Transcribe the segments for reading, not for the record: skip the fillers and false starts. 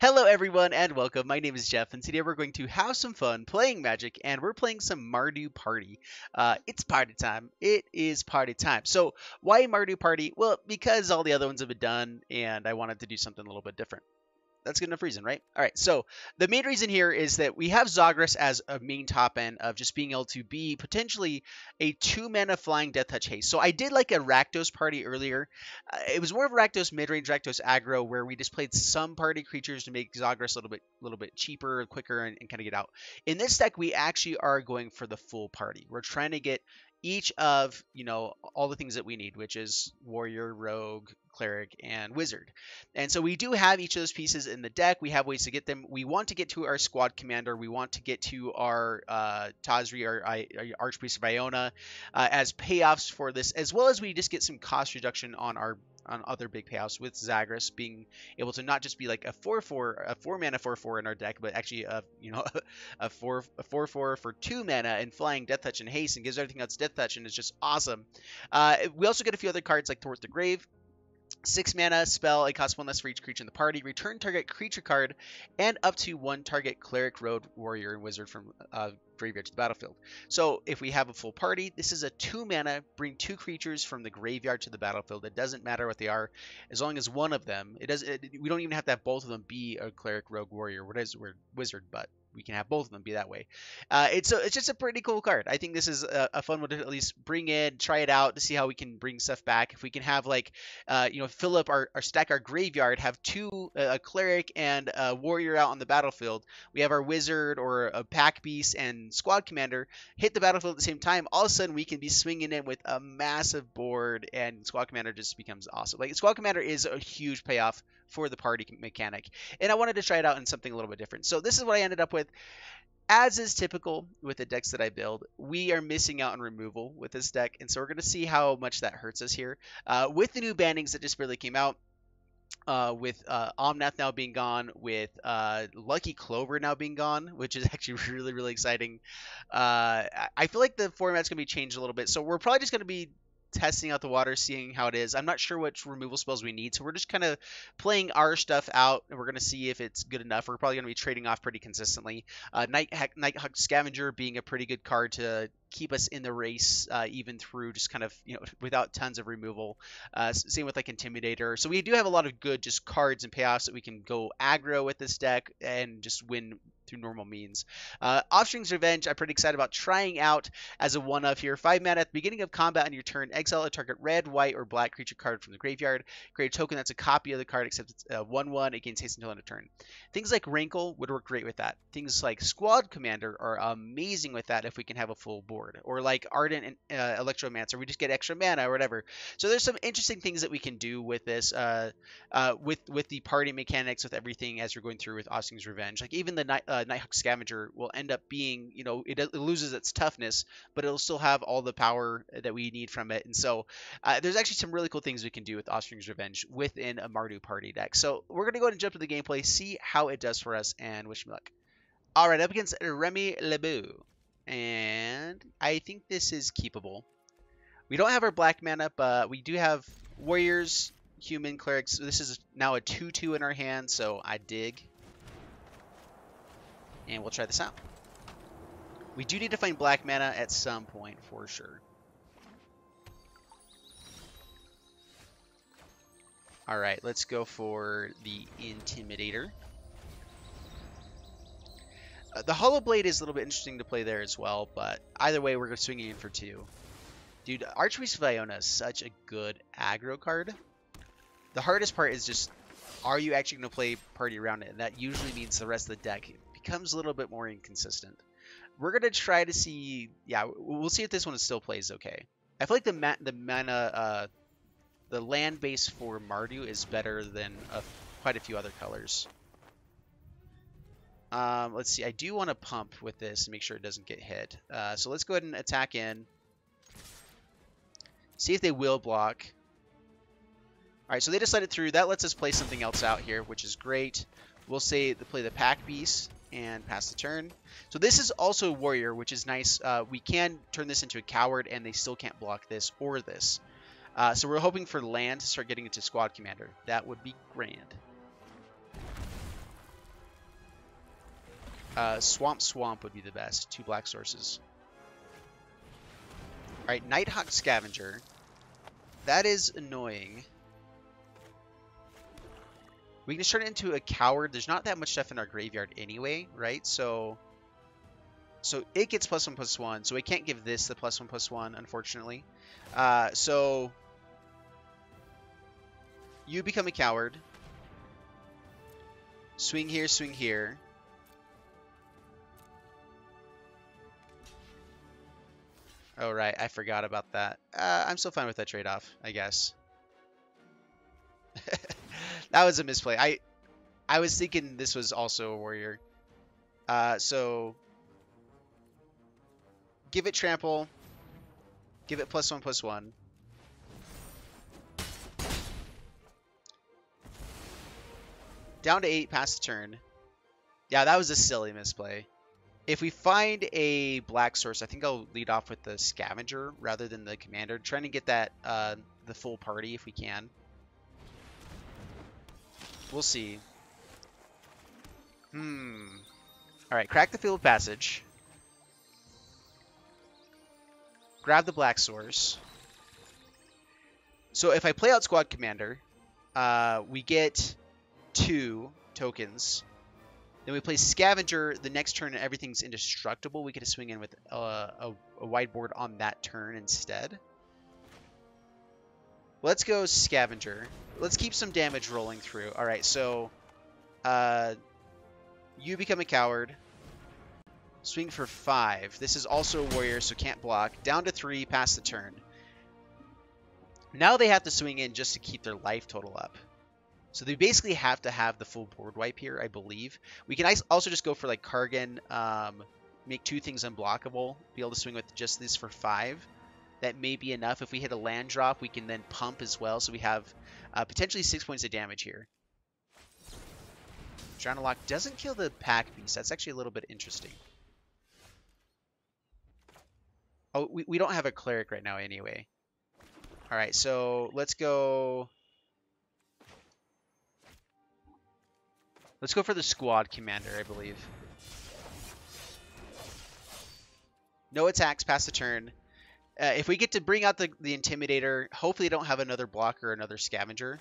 Hello everyone and welcome. My name is Jeff and today we're going to have some fun playing Magic and we're playing some Mardu Party. It's party time. It is party time. So why Mardu Party? Well, because all the other ones have been done and I wanted to do something a little bit different. That's good enough reason, right? All right, so the main reason here is that we have Zagras as a main top end of just being able to be potentially a 2-mana flying Death Touch haste. So I did like a Rakdos party earlier. It was more of a Rakdos mid-range, Rakdos aggro, where we just played some party creatures to make Zagras a little bit cheaper, quicker, and kind of get out. In this deck, we actually are going for the full party. We're trying to get each of, all the things that we need, which is Warrior, Rogue, Cleric, and Wizard. And so we do have each of those pieces in the deck. We have ways to get them. We want to get to our Squad Commander. We want to get to our Tazri, our Archpriest of Iona, as payoffs for this, as well as we just get some cost reduction on other big payoffs with Zagras being able to not just be like a 4/4, a 4-mana 4/4 in our deck, but actually a 4/4 for 2 mana and flying Death Touch and haste and gives everything else Death Touch, and it's just awesome. We also get a few other cards like Thwart the Grave. 6 mana spell, it costs 1 less for each creature in the party. Return target creature card and up to 1 target cleric, rogue, warrior, and wizard from graveyard to the battlefield. So if we have a full party, this is a 2 mana, bring 2 creatures from the graveyard to the battlefield. It doesn't matter what they are, as long as one of them, we don't even have to have both of them be a cleric, rogue, warrior, wizard, but we can have both of them be that way. It's just a pretty cool card. I think this is a fun one to at least bring in, try it out to see how we can bring stuff back. If we can have fill up our stack, our graveyard, have 2 a cleric and a warrior out on the battlefield. We have our wizard or a pack beast and squad commander hit the battlefield at the same time. All of a sudden we can be swinging in with a massive board, and squad commander just becomes awesome. Like, squad commander is a huge payoff for the party mechanic, and I wanted to try it out in something a little bit different. So this is what I ended up with. As is typical with the decks that I build, we are missing out on removal with this deck, and so we're going to see how much that hurts us here. With the new bannings that just barely came out, with Omnath now being gone, with Lucky Clover now being gone, which is actually really, really exciting. I feel like the format's going to be changed a little bit, so we're probably just going to be testing out the water, seeing how it is. I'm not sure which removal spells we need, so we're just kind of playing our stuff out, and we're going to see if it's good enough. We're probably going to be trading off pretty consistently. Nighthawk Scavenger being a pretty good card to keep us in the race, even through just kind of, without tons of removal. Same with like Intimidator. So we do have a lot of good just cards and payoffs that we can go aggro with this deck and just win through normal means. Offspring's Revenge, I'm pretty excited about trying out as a one-of here. 5 mana at the beginning of combat on your turn. Exile a target red, white, or black creature card from the graveyard. Create a token that's a copy of the card, except it's 1/1. It gains haste until end of turn. Things like Rankle would work great with that. Things like Squad Commander are amazing with that if we can have a full board. Or like Ardent and Electromancer, we just get extra mana or whatever. So there's some interesting things that we can do with this, with the party mechanics, with everything as you're going through with Offspring's Revenge. Like even the Nighthawk Scavenger will end up being, it loses its toughness, but it'll still have all the power that we need from it. And so there's actually some really cool things we can do with Offspring's Revenge within a Mardu party deck. So we're going to go ahead and jump to the gameplay, see how it does for us, and wish me luck. All right, up against Remy Lebeau. And I think this is keepable. We don't have our black mana, but we do have warriors, human, clerics. So this is now a 2/2 in our hand, so I dig. And we'll try this out. We do need to find black mana at some point for sure. Alright, let's go for the Intimidator. The Hollow Blade is a little bit interesting to play there as well, but either way, we're swinging in for 2. Dude, Archpriest of Iona is such a good aggro card. The hardest part is just, are you actually going to play party around it? And that usually means the rest of the deck becomes a little bit more inconsistent. We're going to try to see, yeah, we'll see if this one still plays okay. I feel like the mana, the land base for Mardu is better than quite a few other colors. Let's see, I do want to pump with this and make sure it doesn't get hit. So let's go ahead and attack in. See if they will block. Alright, so they just let it through. That lets us play something else out here, which is great. We'll say to play the Pack Beast and pass the turn. So this is also a warrior, which is nice. We can turn this into a coward, and they still can't block this or this. So we're hoping for land to start getting into Squad Commander. That would be grand. Swamp would be the best. 2 black sources. Alright, Nighthawk Scavenger. That is annoying. We can just turn it into a coward. There's not that much stuff in our graveyard anyway, right? So it gets +1/+1. So we can't give this the +1/+1, unfortunately. So you become a coward. Swing here, swing here. Oh, right. I forgot about that. I'm still fine with that trade-off, I guess. That was a misplay. I was thinking this was also a warrior. So give it trample. Give it +1/+1. Down to 8, pass the turn. Yeah, that was a silly misplay. If we find a black source, I think I'll lead off with the scavenger rather than the commander. Trying to get that the full party if we can. We'll see. Alright, crack the field of passage. Grab the black source. So if I play out squad commander, we get 2 tokens. Then we play Scavenger the next turn and everything's indestructible. We get to swing in with a wide board on that turn instead. Let's go Scavenger. Let's keep some damage rolling through. Alright, so you become a coward. Swing for 5. This is also a warrior, so can't block. Down to 3, pass the turn. Now they have to swing in just to keep their life total up. So they basically have to have the full board wipe here, I believe. We can also just go for like Kargan, make 2 things unblockable, be able to swing with just this for 5. That may be enough. If we hit a land drop, we can then pump as well. So we have potentially 6 points of damage here. Drown Lock doesn't kill the Pack Beast. That's actually a little bit interesting. Oh, we don't have a Cleric right now anyway. Alright, so let's go... Let's go for the squad commander, I believe. No attacks, pass the turn. If we get to bring out the Intimidator, hopefully they don't have another blocker or another scavenger.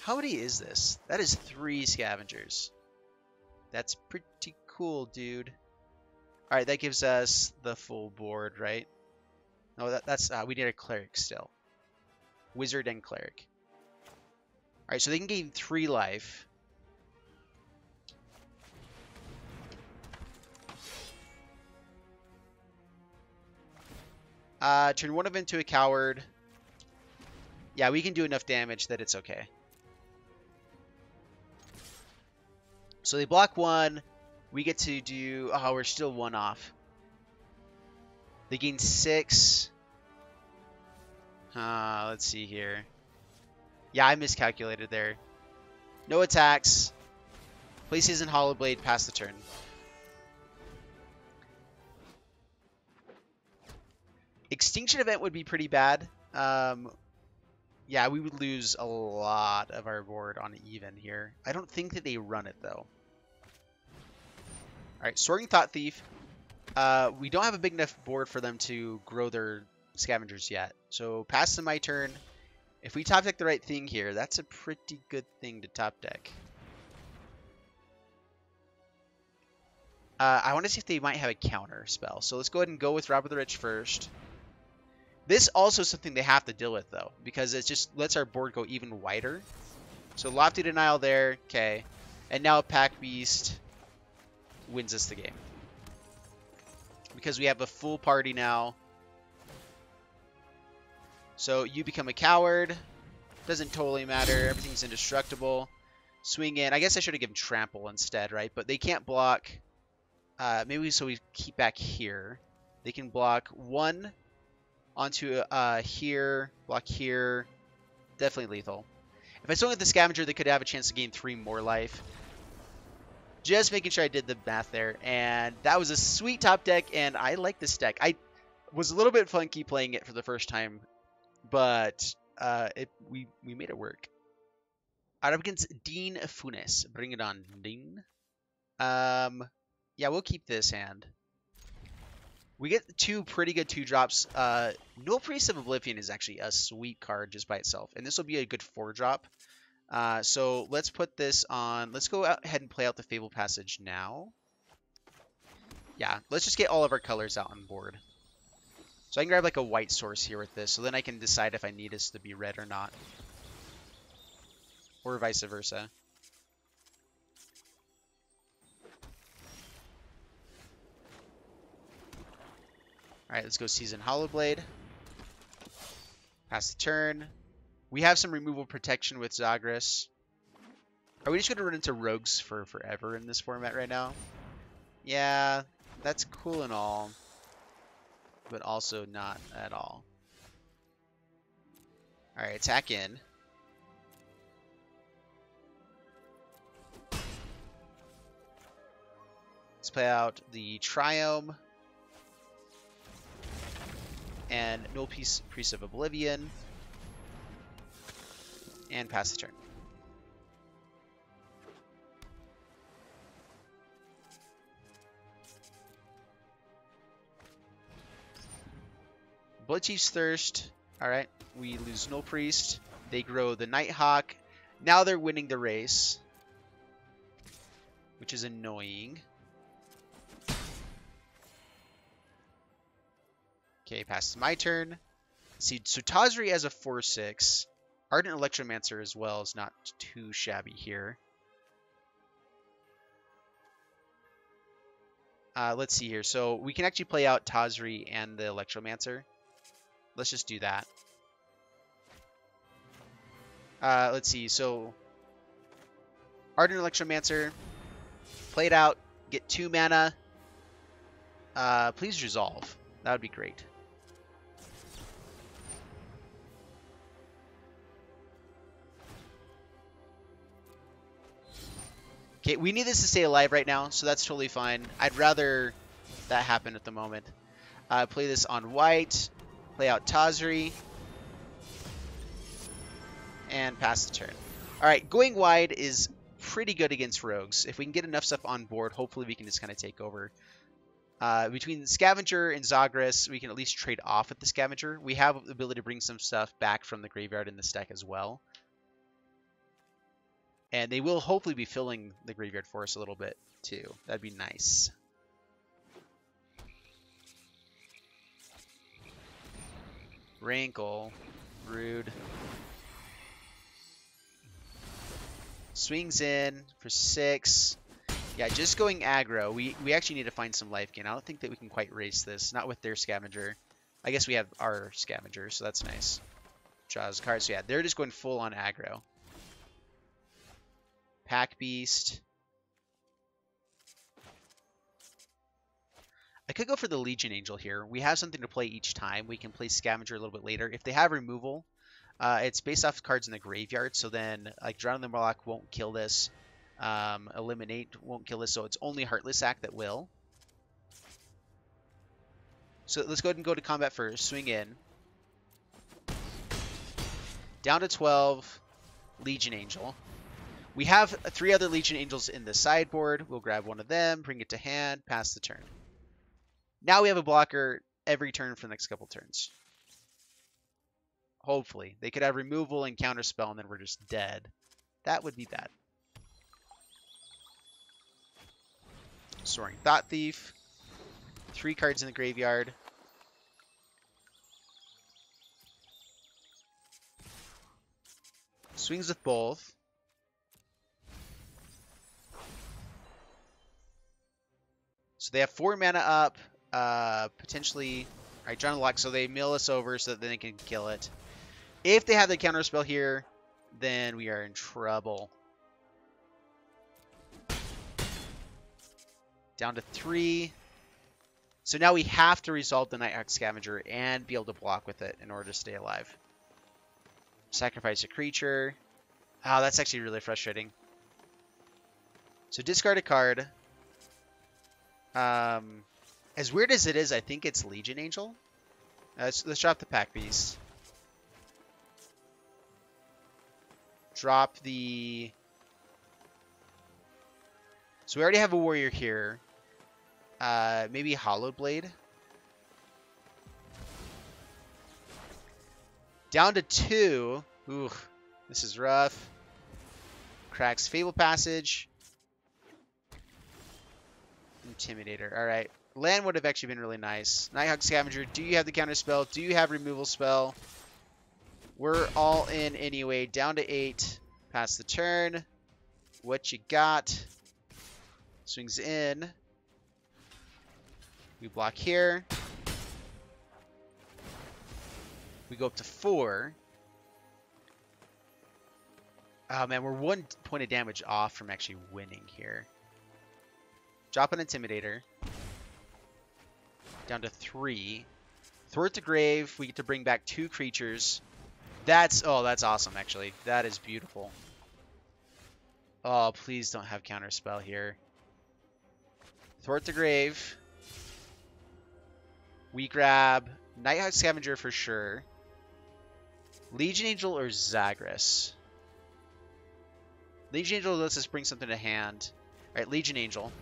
How many is this? That is 3 scavengers. That's pretty cool, dude. Alright, that gives us the full board, right? No, that's we need a cleric still. Wizard and cleric. Alright, so they can gain 3 life. Turn one of them into a coward. Yeah, we can do enough damage that it's okay. So they block 1. We get to do... Oh, we're still 1 off. They gain 6. Let's see here. Yeah, I miscalculated there. No attacks. Places in Hollow Blade, pass the turn. Extinction Event would be pretty bad. Yeah, we would lose a lot of our board on even here. I don't think that they run it, though. Alright, Soaring Thought Thief. We don't have a big enough board for them to grow their scavengers yet. So, pass to my turn. If we top deck the right thing here, that's a pretty good thing to top deck. I want to see if they might have a counter spell. So let's go ahead and go with Rob of the Rich first. This also is something they have to deal with, though, because it just lets our board go even wider. So Lofty Denial there, okay. And now Pack Beast wins us the game. Because we have a full party now. So you become a coward. Doesn't totally matter. Everything's indestructible. Swing in. I guess I should have given Trample instead, right? But they can't block. Maybe so we keep back here. They can block 1 onto here. Block here. Definitely lethal. If I swung with the Scavenger, they could have a chance to gain 3 more life. Just making sure I did the math there. And that was a sweet top deck, and I like this deck. I was a little bit funky playing it for the first time, but we made it work. Out up against Dean Funes. Bring it on, Dean. Yeah, we'll keep this hand. We get two pretty good 2-drops. Null Priest of Oblivion is actually a sweet card just by itself. And this will be a good 4-drop. So let's put this on. Let's go ahead and play out the Fable Passage now. Yeah, let's just get all of our colors out on board. So I can grab like a white source here with this. So then I can decide if I need this to be red or not. Or vice versa. Alright, let's go Season Hollowblade. Pass the turn. We have some removal protection with Zagras. Are we just going to run into rogues for forever in this format right now? Yeah, that's cool and all. But also not at all. Alright, attack in. Let's play out the Triome. And Null Priest of Oblivion. And pass the turn. Bloodchief's Thirst. Alright, we lose Null Priest. They grow the Nighthawk. Now they're winning the race. Which is annoying. Okay, passes my turn. Let's see, so Tazri as a 4/6. Ardent Electromancer as well is not too shabby here. Let's see here. So we can actually play out Tazri and the Electromancer. Let's just do that. Let's see. So Ardent Electromancer. Play it out. Get 2 mana. Please resolve. That would be great. Okay, we need this to stay alive right now, so that's totally fine. I'd rather that happen at the moment. Play this on white. Play out Tazri. And pass the turn. Alright, going wide is pretty good against rogues. If we can get enough stuff on board, hopefully we can just kind of take over. Between Scavenger and Zagras, we can at least trade off with the Scavenger. We have the ability to bring some stuff back from the graveyard in this deck as well. And they will hopefully be filling the graveyard for us a little bit, too. That'd be nice. Rankle. Rude. Swings in for 6. Yeah, just going aggro. We actually need to find some life gain. I don't think that we can quite race this. Not with their Scavenger. I guess we have our Scavenger, so that's nice. Draws cards. So yeah, they're just going full on aggro. Pack Beast. I could go for the Legion Angel here. We have something to play each time. We can play Scavenger a little bit later. If they have removal, it's based off cards in the graveyard. So then, like, Drown in the Murloc won't kill this. Eliminate won't kill this. So it's only Heartless Act that will. So let's go ahead and go to combat first. Swing in. Down to 12. Legion Angel. We have 3 other Legion Angels in the sideboard. We'll grab one of them, bring it to hand, pass the turn. Now we have a blocker every turn for the next couple turns. Hopefully. They could have removal and counterspell, and then we're just dead. That would be bad. Soaring Thought Thief. 3 cards in the graveyard. Swings with both. So they have 4 mana up, potentially. All right, John Locke. So they mill us over so that then they can kill it. If they have the counter spell here, then we are in trouble. Down to 3. So now we have to resolve the Nighthawk Scavenger and be able to block with it in order to stay alive. Sacrifice a creature. Oh, that's actually really frustrating. So discard a card. As weird as it is, I think it's Legion Angel. Let's drop the Pack Beast. Drop the... So we already have a warrior here. Maybe Hollowed Blade. Down to 2. Ooh, this is rough. Cracks Fable Passage. Intimidator. All right. Land would have actually been really nice. Nighthawk Scavenger. Do you have the counter spell? Do you have removal spell? We're all in anyway. Down to 8. Pass the turn. What you got? Swings in. We block here. We go up to 4. Oh man, we're 1 point of damage off from actually winning here. Drop an Intimidator. Down to 3. Thwart the Grave. We get to bring back 2 creatures. That's awesome actually. That is beautiful. Oh, please don't have counterspell here. Thwart the Grave. We grab Nighthawk Scavenger for sure. Legion Angel or Zagreus? Legion Angel lets us bring something to hand. Alright, Legion Angel.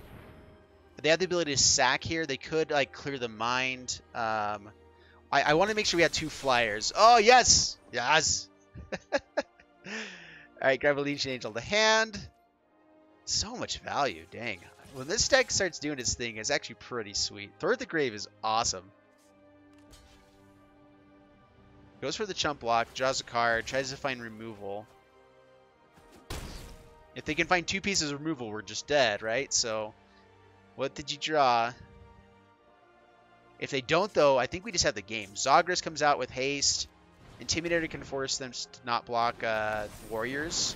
They have the ability to sack here. They could like clear the mind. I want to make sure we have 2 flyers. Oh, yes! Yes! Alright, grab a Legion Angel to hand. So much value, dang. When this deck starts doing its thing, it's actually pretty sweet. Thwart the Grave is awesome. Goes for the chump block, draws a card, tries to find removal. If they can find 2 pieces of removal, we're just dead, right? So, what did you draw? If they don't, though, I think we just have the game. Zagreus comes out with haste. Intimidator can force them to not block warriors.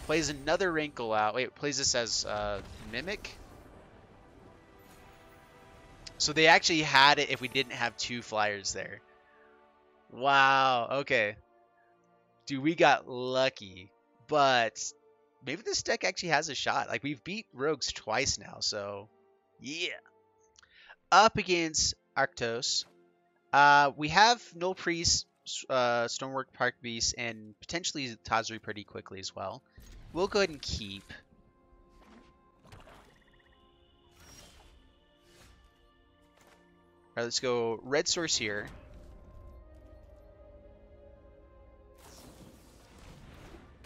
Plays another Wrinkle out. Wait, plays this as Mimic. So they actually had it if we didn't have 2 flyers there. Wow, okay. Dude, we got lucky. But maybe this deck actually has a shot. Like, we've beat Rogues twice now, so yeah. Up against Arctos. We have Null Priest, Stonework Park Beast, and potentially Tazri pretty quickly as well. We'll go ahead and keep. Alright, let's go red source here.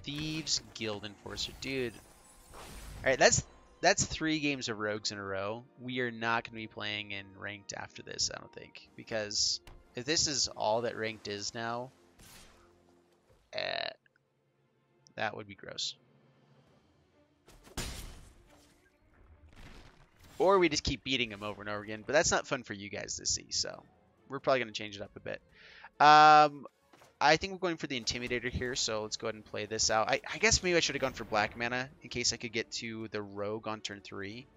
Thieves Guild Enforcer. Dude. Alright, that's 3 games of Rogues in a row. We are not going to be playing in Ranked after this, I don't think. Because if this is all that Ranked is now, that would be gross. Or we just keep beating them over and over again. But that's not fun for you guys to see, so we're probably going to change it up a bit. I think we're going for the Intimidator here, so let's go ahead and play this out. I guess maybe I should have gone for black mana in case I could get to the Rogue on turn 3.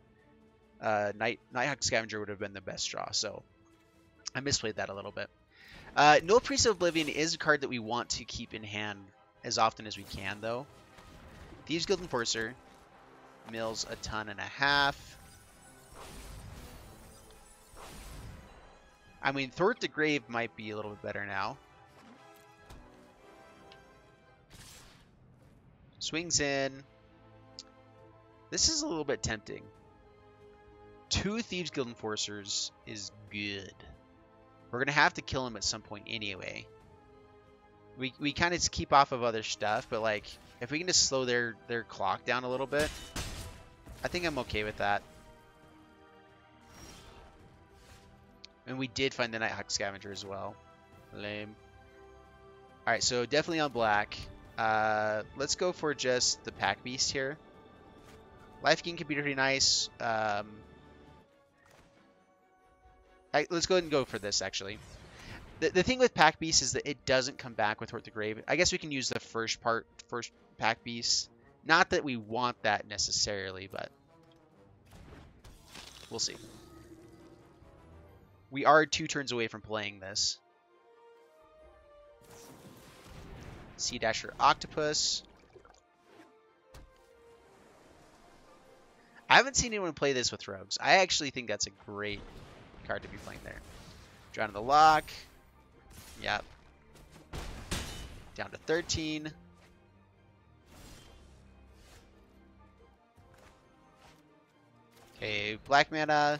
Nighthawk Scavenger would have been the best draw, so I misplayed that a little bit. Null Priest of Oblivion is a card that we want to keep in hand as often as we can, though. Thieves Guild Enforcer mills a ton and a half. I mean, Thwart the Grave might be a little bit better now. Swings in. This is a little bit tempting. 2 Thieves Guild Enforcers is good. We're going to have to kill him at some point anyway. We kind of keep off of other stuff, but like, if we can just slow their clock down a little bit, I think I'm okay with that. And we did find the Nighthawk Scavenger as well. Lame. Alright, so definitely on black. Let's go for just the Pack Beast here. Life Gain could be pretty nice. Let's go ahead and go for this, actually. The thing with Pack Beast is that it doesn't come back with Thwart the Grave. I guess we can use the first Pack Beast. Not that we want that necessarily, but we'll see. We are 2 turns away from playing this. Sea Dasher Octopus. I haven't seen anyone play this with Rogues. I actually think that's a great card to be playing there. Drown in the Lock. Yep. Down to 13. Okay, black mana.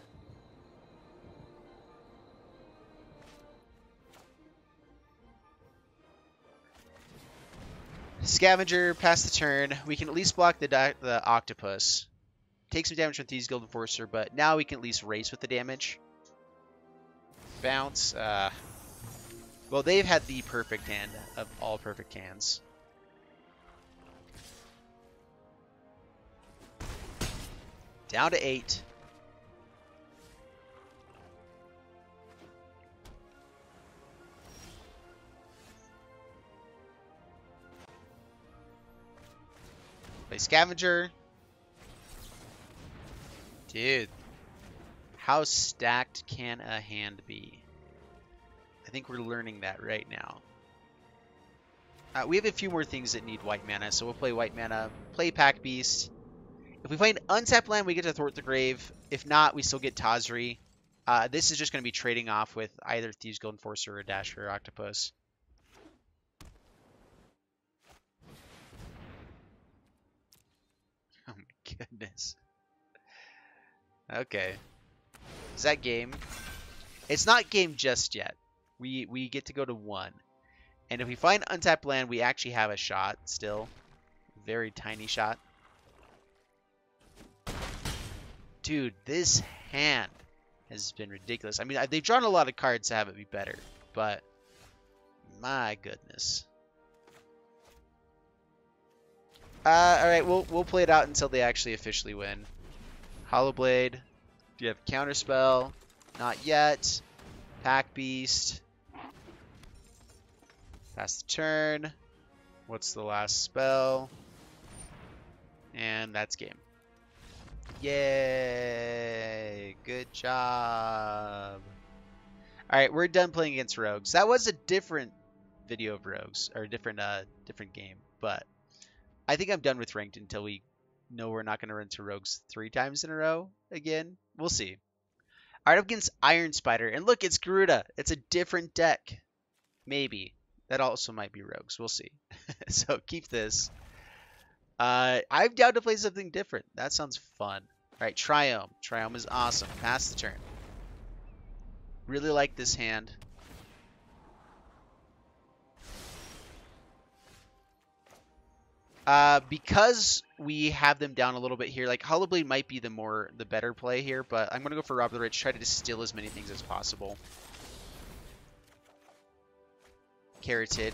Scavenger, pass the turn. We can at least block the octopus. Take some damage from Thieves Guild Enforcer, but now we can at least race with the damage. Bounce. Well, they've had the perfect hand of all perfect hands. Down to 8. Play Scavenger. Dude. How stacked can a hand be? I think we're learning that right now. We have a few more things that need white mana, so we'll play white mana. Play Pack Beast. If we find untapped land, we get to Thwart the Grave. If not, we still get Tazri. This is just going to be trading off with either Thieves Guild Enforcer or Dasher or Octopus. Oh my goodness. Okay. Is that game? It's not game just yet. We get to go to 1. And if we find untapped land, we actually have a shot still. Very tiny shot. Dude, this hand has been ridiculous. I mean, they've drawn a lot of cards to have it be better, but my goodness. Alright, we'll play it out until they actually officially win. Hollow Blade. Do you have Counterspell? Not yet. Pack Beast. Pass the turn. What's the last spell? And that's game. Yay! Good job. Alright, we're done playing against rogues. That was a different video of rogues, or different game, but I think I'm done with ranked until we know we're not going to run to rogues 3 times in a row again. We'll see. Alright, up against Iron Spider. And look, it's Garuda. It's a different deck. Maybe. That also might be rogues. We'll see. So keep this. I'm down to play something different. That sounds fun. Alright, Triome. Triome is awesome. Pass the turn. Really like this hand. Because we have them down a little bit here, like Hollow Blade might be the better play here, but I'm gonna go for Rob the Rich, try to distill as many things as possible. Carroted.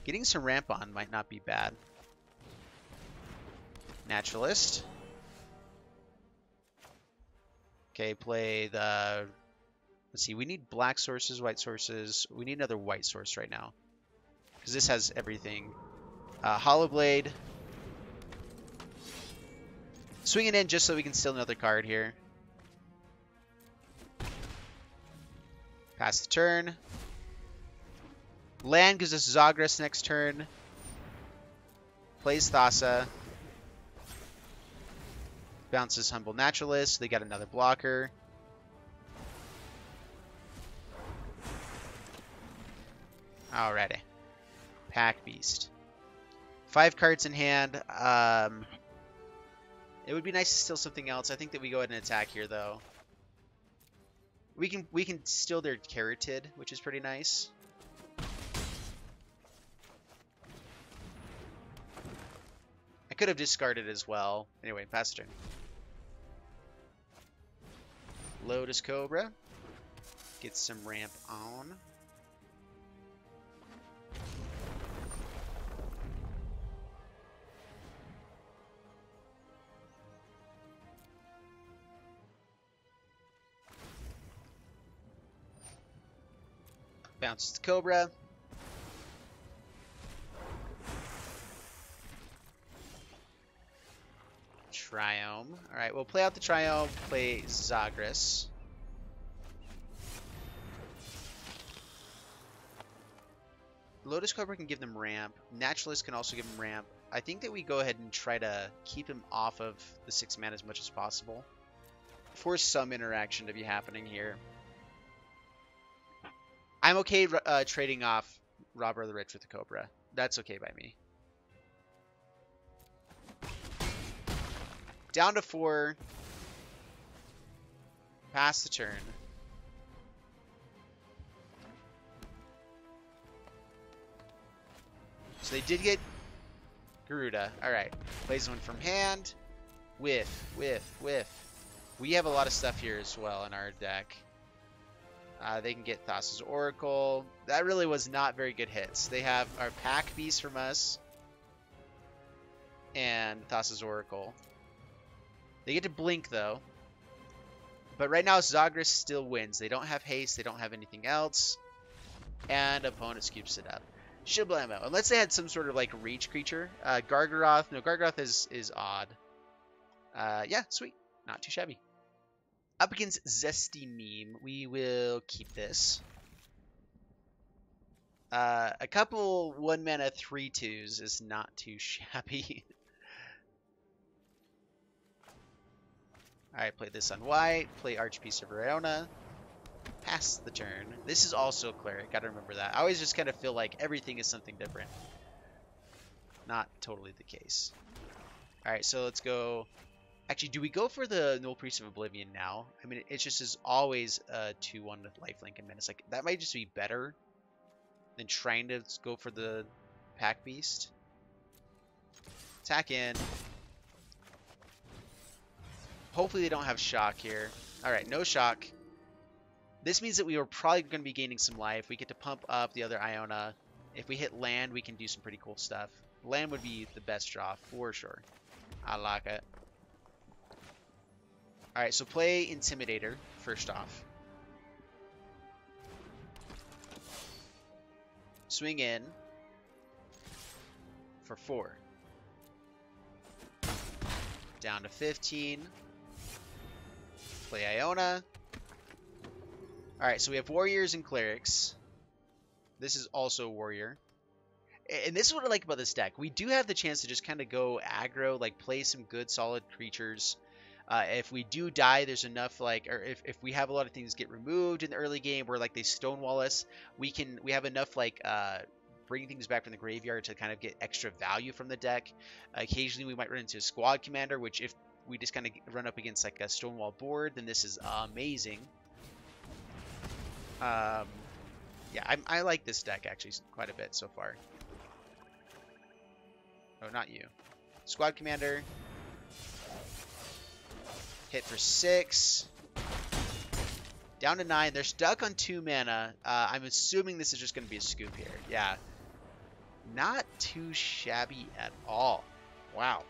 Getting some ramp on might not be bad. Naturalist. Okay, play the... Let's see, we need black sources, white sources. We need another white source right now. Because this has everything. Hollow Blade. Swing it in just so we can steal another card here. Pass the turn. Land gives us Zagras next turn. Plays Thassa. Bounces Humble Naturalist. They got another blocker. Alrighty. Pack Beast. 5 cards in hand. It would be nice to steal something else. I think that we go ahead and attack here, though. We can steal their Carroted, which is pretty nice. I could have discarded as well. Anyway, pass turn. Lotus Cobra. Get some ramp on. Bounces the Cobra. Triome. Alright, we'll play out the Triome, play Zagras. Lotus Cobra can give them ramp. Naturalist can also give them ramp. I think that we go ahead and try to keep him off of the 6 mana as much as possible. Force some interaction to be happening here. I'm okay trading off Robber the Rich with the Cobra. That's okay by me. Down to 4. Pass the turn. So they did get Garuda. Alright. Plays one from hand. Whiff. We have a lot of stuff here as well in our deck. They can get Thassa's Oracle. That really was not very good hits. They have our Pack Beast from us. And Thassa's Oracle. They get to blink, though. But right now, Zagras still wins. They don't have haste. They don't have anything else. And opponent scoops it up. Shiblamo. Unless they had some sort of, like, reach creature. Gargaroth. No, Gargaroth is odd. Yeah, sweet. Not too shabby. Up against Zesty Meme, we will keep this. A couple 1-mana 3/2s is not too shabby. Alright, play this on white. Play Archpiece of Verona. Pass the turn. This is also a cleric. Gotta remember that. I always just kind of feel like everything is something different. Not totally the case. Alright, so let's go. Actually, do we go for the Null Priest of Oblivion now? I mean, it just is always a 2/1 with lifelink and menace. Like, that might just be better than trying to go for the Pack Beast. Attack in. Hopefully they don't have shock here. Alright, no shock. This means that we are probably going to be gaining some life. We get to pump up the other Iona. If we hit land, we can do some pretty cool stuff. Land would be the best draw, for sure. I like it. Alright, so play Intimidator, first off. Swing in for 4. Down to 15. Play Iona. Alright, so we have Warriors and Clerics. This is also Warrior. And this is what I like about this deck. We do have the chance to just kind of go aggro, like play some good solid creatures. If we do die, there's enough, like, or if we have a lot of things get removed in the early game where, like, they stonewall us, we have enough, like, bring things back from the graveyard to kind of get extra value from the deck. Occasionally we might run into a squad commander, which if we just kind of run up against, like, a stonewall board, then this is amazing. Yeah, I like this deck, actually, quite a bit so far. Oh, not you. Squad commander. Hit for 6. Down to 9. They're stuck on 2 mana. I'm assuming this is just going to be a scoop here. Yeah. Not too shabby at all. Wow.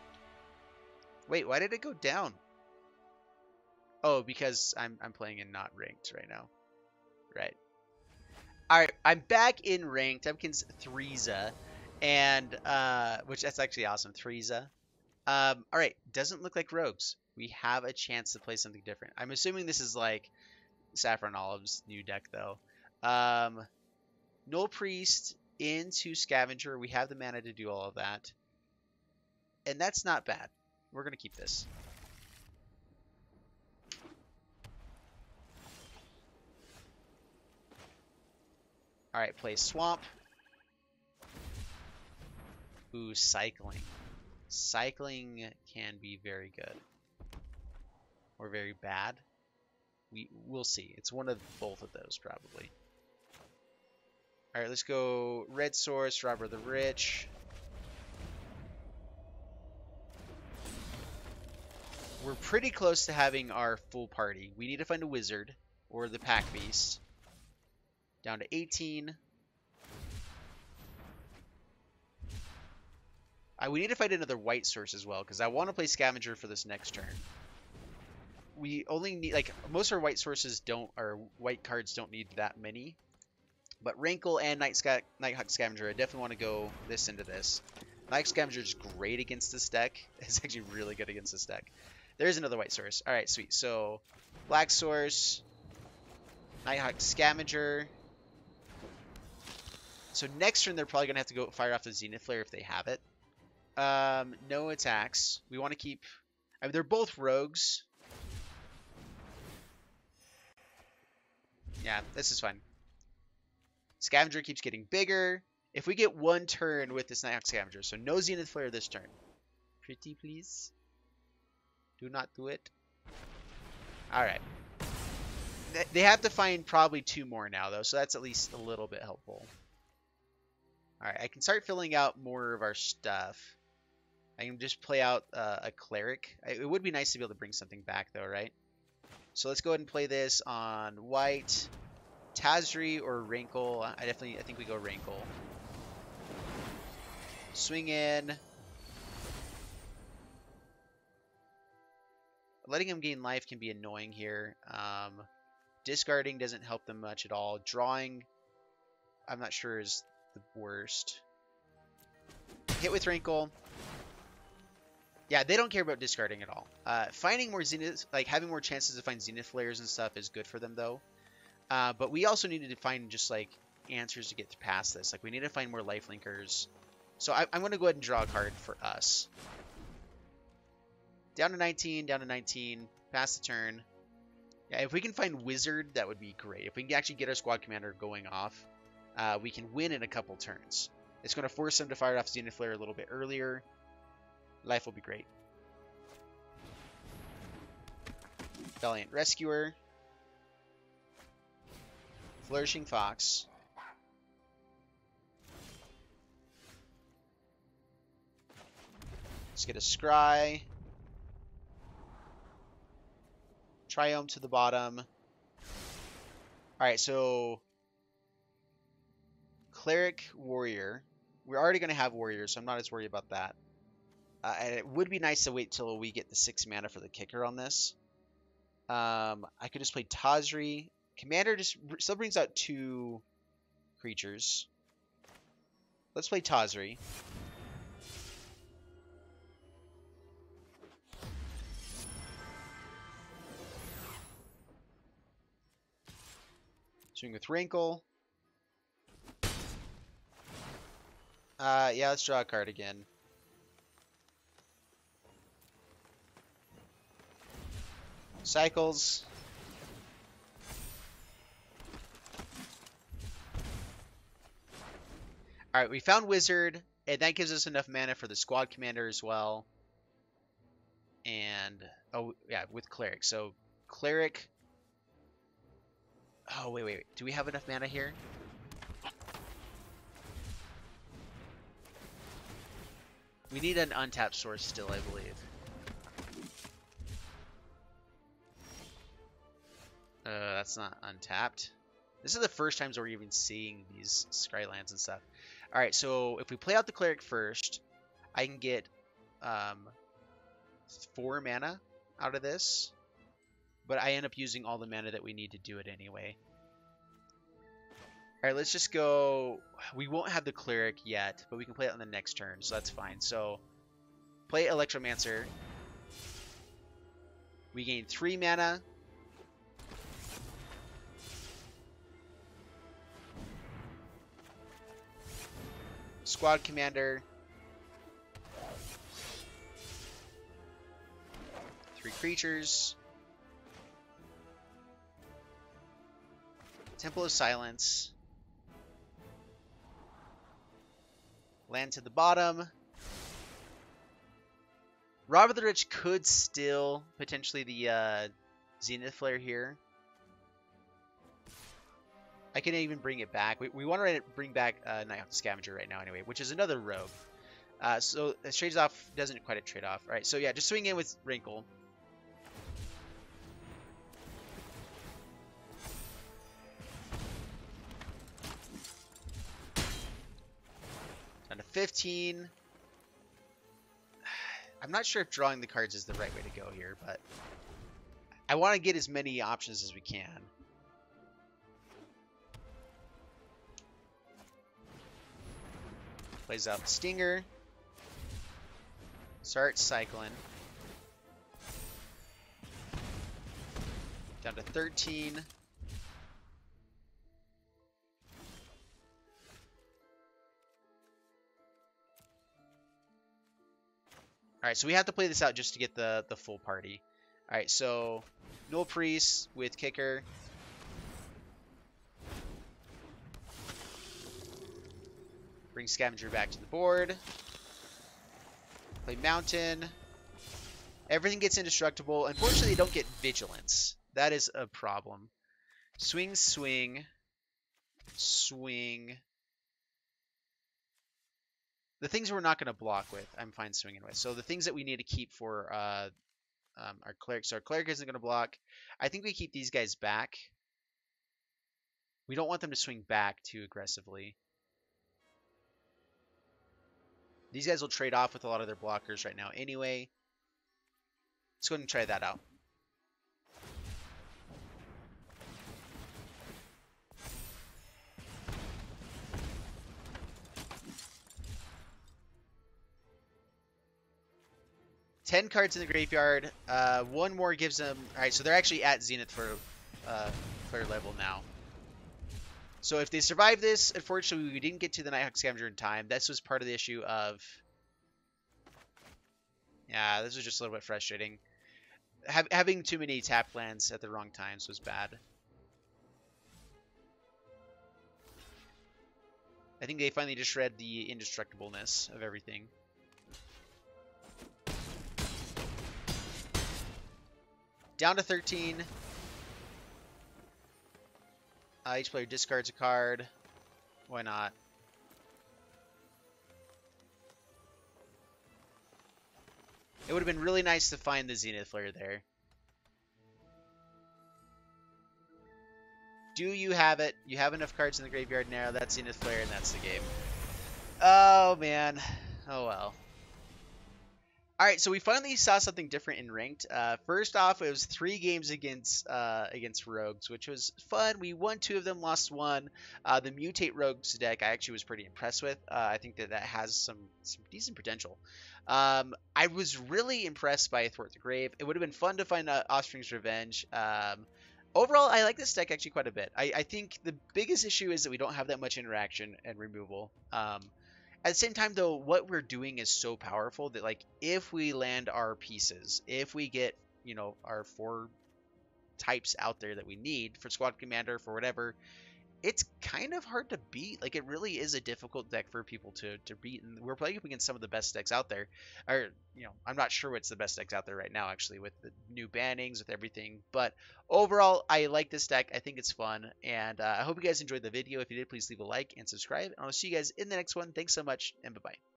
Wait, why did it go down? Oh, because I'm playing in not ranked right now. Right. Alright, I'm back in ranked. I'm against Threeza. And, which that's actually awesome. Threeza. Alright, doesn't look like rogues. We have a chance to play something different. I'm assuming this is like Saffron Olive's new deck, though. Null Priest into Scavenger. We have the mana to do all of that. And that's not bad. We're going to keep this. Alright, play Swamp. Ooh, Cycling. Cycling can be very good. Or very bad. We'll see. It's one of both of those, probably. Alright, let's go Red Source, Robber the Rich. We're pretty close to having our full party. We need to find a Wizard, or the Pack Beast. Down to 18. We need to find another white source as well, because I want to play Scavenger for this next turn. We only need, like, most of our white sources don't, or white cards don't need that many. But Rankle and Nighthawk Scavenger, I definitely want to go this into this. Nighthawk Scavenger is great against this deck. It's actually really good against this deck. There's another white source. Alright, sweet. So, black source, Nighthawk Scavenger. So next turn, they're probably going to have to go fire off the Zenith Flare if they have it. No attacks. We want to keep... I mean, they're both rogues. Yeah, this is fine. Scavenger keeps getting bigger. If we get one turn with this Nighthawk Scavenger, so no Zenith Flare this turn. Pretty please. Do not do it. Alright. They have to find probably 2 more now, though, so that's at least a little bit helpful. Alright, I can start filling out more of our stuff. I can just play out a cleric. It would be nice to be able to bring something back, though, right? So let's go ahead and play this on white. Tazri or Rankle. I think we go Rankle. Swing in. Letting him gain life can be annoying here. Discarding doesn't help them much at all. Drawing, I'm not sure is the worst. Hit with Rankle. Yeah, they don't care about discarding at all. Finding more Zenith, like having more chances to find Zenith Flares and stuff is good for them, though. But we also needed to find just like answers to get past this. Like we need to find more Lifelinkers. So I'm going to go ahead and draw a card for us. Down to 19, down to 19. Pass the turn. Yeah, if we can find Wizard, that would be great. If we can actually get our squad commander going off, we can win in a couple turns. It's going to force them to fire off Zenith Flare a little bit earlier. Life will be great. Valiant Rescuer. Flourishing Fox. Let's get a Scry. Triome to the bottom. Alright, so Cleric, Warrior. We're already going to have Warriors, so I'm not as worried about that. And it would be nice to wait till we get the 6 mana for the kicker on this. I could just play Tazri. Commander just still brings out 2 creatures. Let's play Tazri. Swing with Rankle. Yeah, let's draw a card again. Cycles. Alright, we found Wizard, and that gives us enough mana for the squad commander as well. And, oh, yeah, with Cleric. So, Cleric. Oh, wait. Do we have enough mana here? We need an untapped source still, I believe. That's not untapped. This is the first times we're even seeing these Scrylands and stuff. Alright, so if we play out the Cleric first, I can get 4 mana out of this. But I end up using all the mana that we need to do it anyway. Alright, let's just go... We won't have the Cleric yet, but we can play it on the next turn, so that's fine. So, play Electromancer. We gain 3 mana. Squad Commander. 3 creatures. Temple of Silence. Land to the bottom. Rob of the Rich could still potentially the Zenith Flare here. I can even bring it back. We want to bring back Nighthawk Scavenger right now anyway, which is another rogue. So it trades off, doesn't quite a trade off. Alright, so yeah, just swing in with Wrinkle. Down to 15. I'm not sure if drawing the cards is the right way to go here, but I want to get as many options as we can. Plays out the Stinger. Start cycling. Down to 13. Alright, so we have to play this out just to get the full party. Alright, so Null Priest with Kicker. Bring Scavenger back to the board. Play Mountain. Everything gets indestructible. Unfortunately, they don't get Vigilance. That is a problem. Swing, swing, swing. The things we're not going to block with, I'm fine swinging with. So the things that we need to keep for our cleric. So our cleric isn't going to block. I think we keep these guys back. We don't want them to swing back too aggressively. These guys will trade off with a lot of their blockers right now anyway. Let's go ahead and try that out. Ten cards in the graveyard. One more gives them... Alright, so they're actually at Zenith for player level now. So if they survive this, unfortunately we didn't get to the Nighthawk Scavenger in time. This was part of the issue of... Yeah, this was just a little bit frustrating. Having too many tap lands at the wrong times was bad. I think they finally just read the indestructibleness of everything. Down to 13. Each player discards a card. Why not? It would have been really nice to find the Zenith Flare there. Do you have it? You have enough cards in the graveyard now. That's Zenith Flare, and that's the game. Oh, man. Oh, well. Alright, so we finally saw something different in Ranked. First off, it was 3 games against Rogues, which was fun. We won 2 of them, lost 1. The Mutate Rogues deck I actually was pretty impressed with. I think that has some decent potential. I was really impressed by Thwart the Grave. It would have been fun to find Offspring's Revenge. Overall, I like this deck actually quite a bit. I think the biggest issue is that we don't have that much interaction and removal. At the same time, though, what we're doing is so powerful that, like, if we land our pieces, if we get, you know, our 4 types out there that we need for Squad Commander, for whatever, it's kind of hard to beat. Like, it really is a difficult deck for people to beat, and we're playing up against some of the best decks out there. Or, you know, I'm not sure what's the best decks out there right now, actually, with the new bannings, with everything. But overall, I like this deck. I think it's fun, and I hope you guys enjoyed the video. If you did, please leave a like and subscribe, and I'll see you guys in the next one. Thanks so much, and bye-bye.